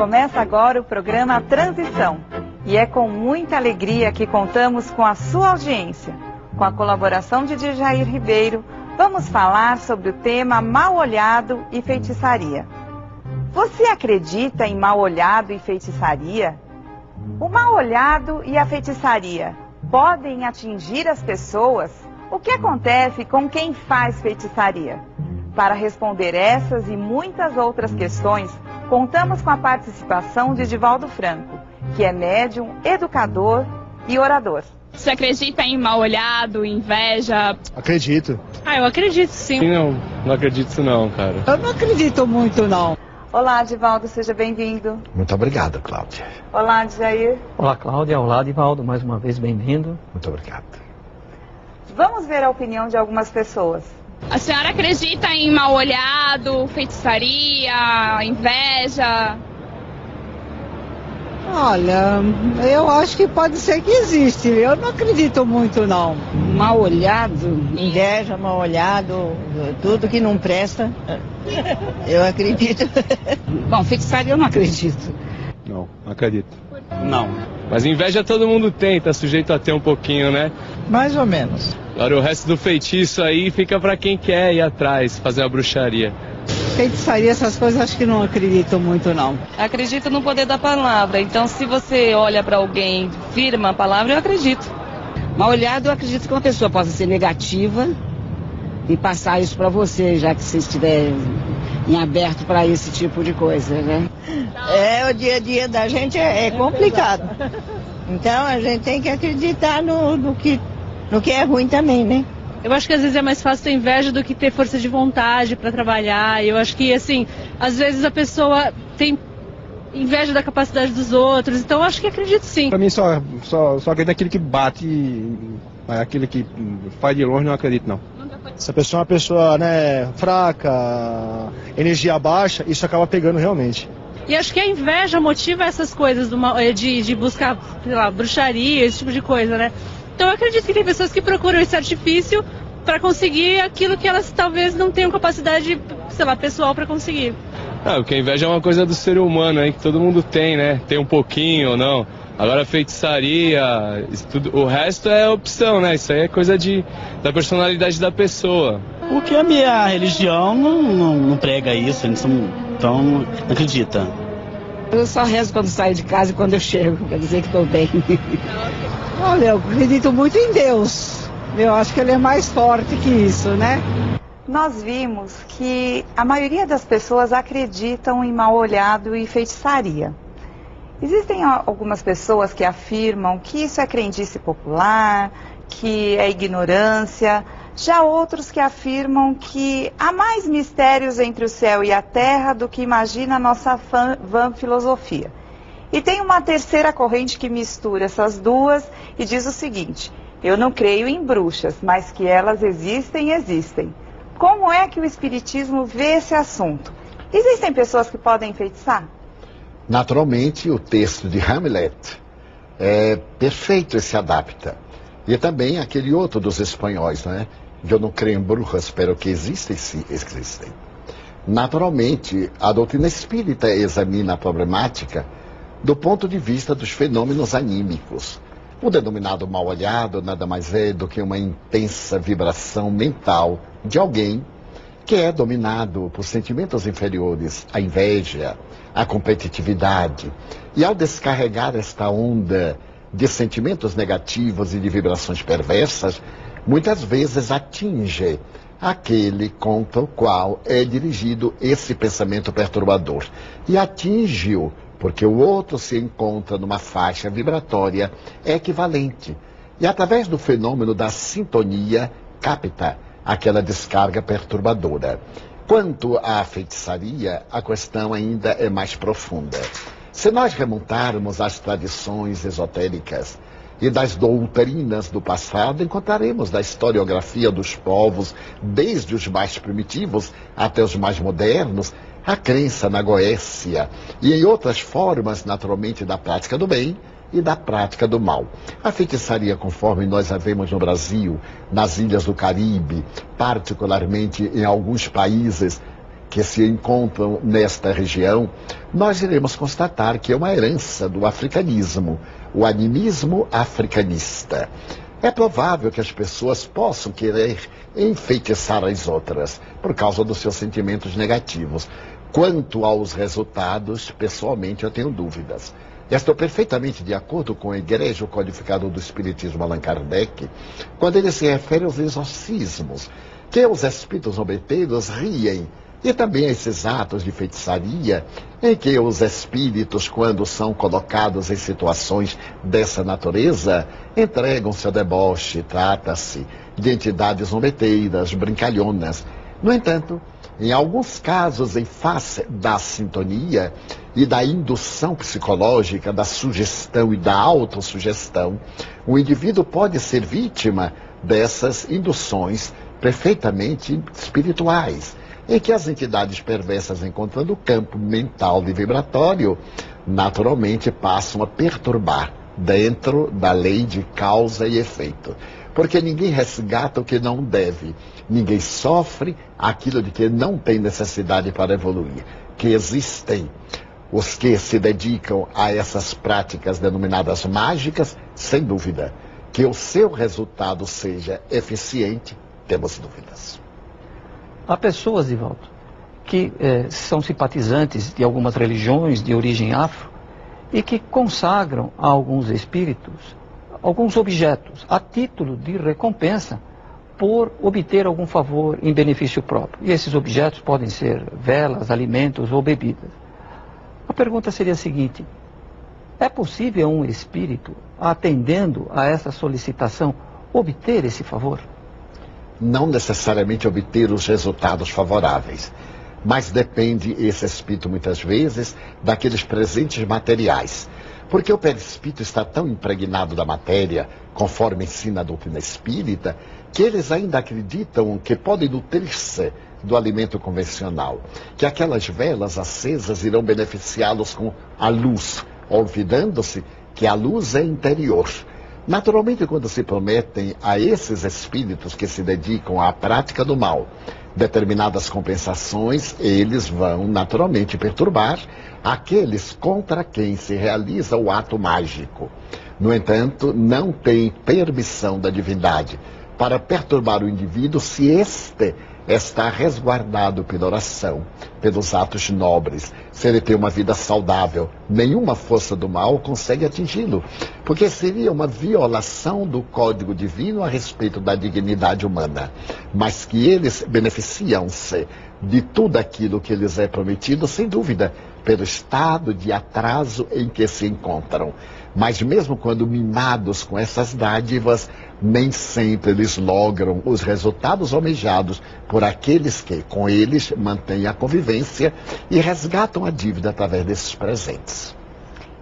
Começa agora o programa Transição. E é com muita alegria que contamos com a sua audiência. Com a colaboração de Djair Ribeiro, vamos falar sobre o tema mal-olhado e feitiçaria. Você acredita em mal-olhado e feitiçaria? O mal-olhado e a feitiçaria podem atingir as pessoas? O que acontece com quem faz feitiçaria? Para responder essas e muitas outras questões, contamos com a participação de Divaldo Franco, que é médium, educador e orador. Você acredita em mal-olhado, inveja? Acredito. Eu acredito sim. Não acredito não, cara. Eu não acredito muito não. Olá, Divaldo, seja bem-vindo. Muito obrigado, Cláudia. Olá, Djair. Olá, Cláudia. Olá, Divaldo. Mais uma vez, bem-vindo. Muito obrigado. Vamos ver a opinião de algumas pessoas. A senhora acredita em mal-olhado, feitiçaria, inveja? Olha, eu acho que pode ser que existe. Eu não acredito muito não. Mal-olhado, inveja, mal-olhado, tudo que não presta, eu acredito. Bom, feitiçaria eu não acredito. Não acredito. Não. Mas inveja todo mundo tem, tá sujeito a ter um pouquinho, né? Mais ou menos. Agora o resto do feitiço aí fica pra quem quer ir atrás, fazer uma bruxaria. Feitiçaria, essas coisas, acho que não acredito muito não. Acredito no poder da palavra. Então, se você olha para alguém, firma a palavra, eu acredito. Mal-olhado, eu acredito que uma pessoa possa ser negativa e passar isso para você, já que você estiver em aberto para esse tipo de coisa, né? O dia a dia da gente é complicado. Então, a gente tem que acreditar no que é ruim também, né? Eu acho que às vezes é mais fácil ter inveja do que ter força de vontade para trabalhar. Eu acho que, assim, às vezes a pessoa tem inveja da capacidade dos outros. Então, eu acho que acredito sim. Pra mim, só acredito naquele que bate, aquele que faz de longe, não acredito, não. Se a pessoa é uma pessoa, né, fraca, energia baixa, isso acaba pegando realmente. E acho que a inveja motiva essas coisas de buscar, sei lá, bruxaria, esse tipo de coisa, né? Então eu acredito que tem pessoas que procuram esse artifício para conseguir aquilo que elas talvez não tenham capacidade, sei lá, pessoal para conseguir. Porque a inveja é uma coisa do ser humano aí, que todo mundo tem, né? Tem um pouquinho ou não. Agora feitiçaria, o resto é opção, né? Isso aí é coisa da personalidade da pessoa. Porque a minha religião não prega isso, então não acredita. Eu só rezo quando saio de casa e quando eu chego, quer dizer que estou bem. Olha, eu acredito muito em Deus. Eu acho que ele é mais forte que isso, né? Nós vimos que a maioria das pessoas acreditam em mal-olhado e feitiçaria. Existem algumas pessoas que afirmam que isso é crendice popular, que é ignorância. Já outros que afirmam que há mais mistérios entre o céu e a terra do que imagina a nossa vã filosofia. E tem uma terceira corrente que mistura essas duas e diz o seguinte: eu não creio em bruxas, mas que elas existem. Como é que o Espiritismo vê esse assunto? Existem pessoas que podem enfeitiçar? Naturalmente, o texto de Hamlet é perfeito e se adapta. E também aquele outro dos espanhóis, né? Eu não creio em bruxas, pero que existem, sim, existem. Naturalmente, a doutrina espírita examina a problemática do ponto de vista dos fenômenos anímicos. O denominado mal-olhado nada mais é do que uma intensa vibração mental de alguém que é dominado por sentimentos inferiores, a inveja, a competitividade. E ao descarregar esta onda de sentimentos negativos e de vibrações perversas, muitas vezes atinge aquele contra o qual é dirigido esse pensamento perturbador. E atinge-o porque o outro se encontra numa faixa vibratória equivalente. E através do fenômeno da sintonia, capta aquela descarga perturbadora. Quanto à feitiçaria, a questão ainda é mais profunda. Se nós remontarmos às tradições esotéricas e das doutrinas do passado, encontraremos da historiografia dos povos, desde os mais primitivos até os mais modernos, a crença na goécia e em outras formas, naturalmente, da prática do bem e da prática do mal. A feitiçaria, conforme nós a vemos no Brasil, nas ilhas do Caribe, particularmente em alguns países que se encontram nesta região, nós iremos constatar que é uma herança do africanismo, o animismo africanista. É provável que as pessoas possam querer enfeitiçar as outras por causa dos seus sentimentos negativos. Quanto aos resultados, pessoalmente eu tenho dúvidas. Estou perfeitamente de acordo com a Igreja, o codificador do Espiritismo, Allan Kardec, quando ele se refere aos exorcismos, que os espíritos zombeteiros riem, e também a esses atos de feitiçaria, em que os espíritos, quando são colocados em situações dessa natureza, entregam-se ao deboche. Trata-se de entidades zombeteiras, brincalhonas. No entanto, em alguns casos, em face da sintonia e da indução psicológica, da sugestão e da autossugestão, o indivíduo pode ser vítima dessas induções perfeitamente espirituais, em que as entidades perversas, encontrando o campo mental e vibratório, naturalmente passam a perturbar dentro da lei de causa e efeito. Porque ninguém resgata o que não deve, ninguém sofre aquilo de que não tem necessidade para evoluir. Que existem os que se dedicam a essas práticas denominadas mágicas, sem dúvida. Que o seu resultado seja eficiente, temos dúvidas. Há pessoas, Divaldo, que são simpatizantes de algumas religiões de origem afro e que consagram a alguns espíritos alguns objetos a título de recompensa por obter algum favor em benefício próprio. E esses objetos podem ser velas, alimentos ou bebidas. A pergunta seria a seguinte: é possível um espírito, atendendo a essa solicitação, obter esse favor? Não necessariamente obter os resultados favoráveis, mas depende esse espírito muitas vezes daqueles presentes materiais, porque o perispírito está tão impregnado da matéria, conforme ensina a doutrina espírita, que eles ainda acreditam que podem nutrir-se do alimento convencional, que aquelas velas acesas irão beneficiá-los com a luz, olvidando-se que a luz é interior. Naturalmente, quando se prometem a esses espíritos que se dedicam à prática do mal determinadas compensações, eles vão naturalmente perturbar aqueles contra quem se realiza o ato mágico. No entanto, não tem permissão da divindade para perturbar o indivíduo se este está resguardado pela oração, pelos atos nobres. Se ele tem uma vida saudável, nenhuma força do mal consegue atingi-lo, porque seria uma violação do código divino a respeito da dignidade humana. Mas que eles beneficiam-se de tudo aquilo que lhes é prometido, sem dúvida, pelo estado de atraso em que se encontram. Mas mesmo quando mimados com essas dádivas, nem sempre eles logram os resultados almejados por aqueles que, com eles, mantêm a convivência e resgatam a dívida através desses presentes.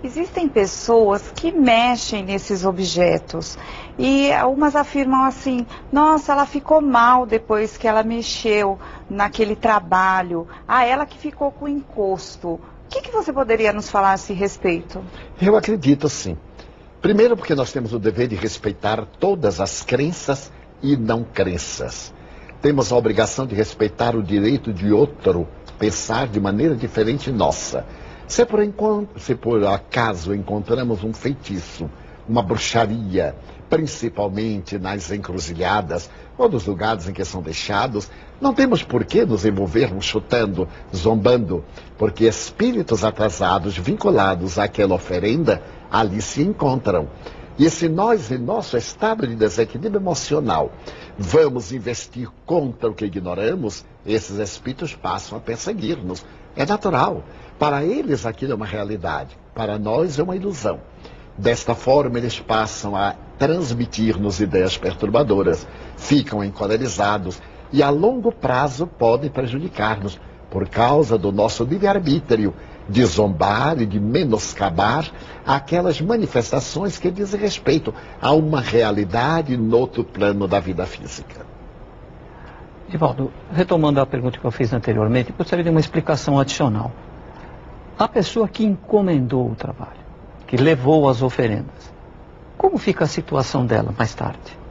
Existem pessoas que mexem nesses objetos e algumas afirmam assim: nossa, ela ficou mal depois que ela mexeu naquele trabalho, ela que ficou com encosto. O que você poderia nos falar a esse respeito? Eu acredito sim. Primeiro porque nós temos o dever de respeitar todas as crenças e não crenças. Temos a obrigação de respeitar o direito de outro pensar de maneira diferente nossa. Se por acaso encontramos um feitiço, uma bruxaria, principalmente nas encruzilhadas ou nos lugares em que são deixados, não temos por que nos envolvermos chutando, zombando, porque espíritos atrasados vinculados àquela oferenda ali se encontram. E se nós, em nosso estado de desequilíbrio emocional, vamos investir contra o que ignoramos, esses espíritos passam a perseguir-nos. É natural. Para eles aquilo é uma realidade, para nós é uma ilusão. Desta forma eles passam a transmitir-nos ideias perturbadoras, ficam encolerizados e a longo prazo podem prejudicar-nos por causa do nosso livre-arbítrio de zombar e de menoscabar aquelas manifestações que dizem respeito a uma realidade no outro plano da vida física. Divaldo, retomando a pergunta que eu fiz anteriormente, gostaria de uma explicação adicional. A pessoa que encomendou o trabalho, que levou as oferendas, como fica a situação dela mais tarde?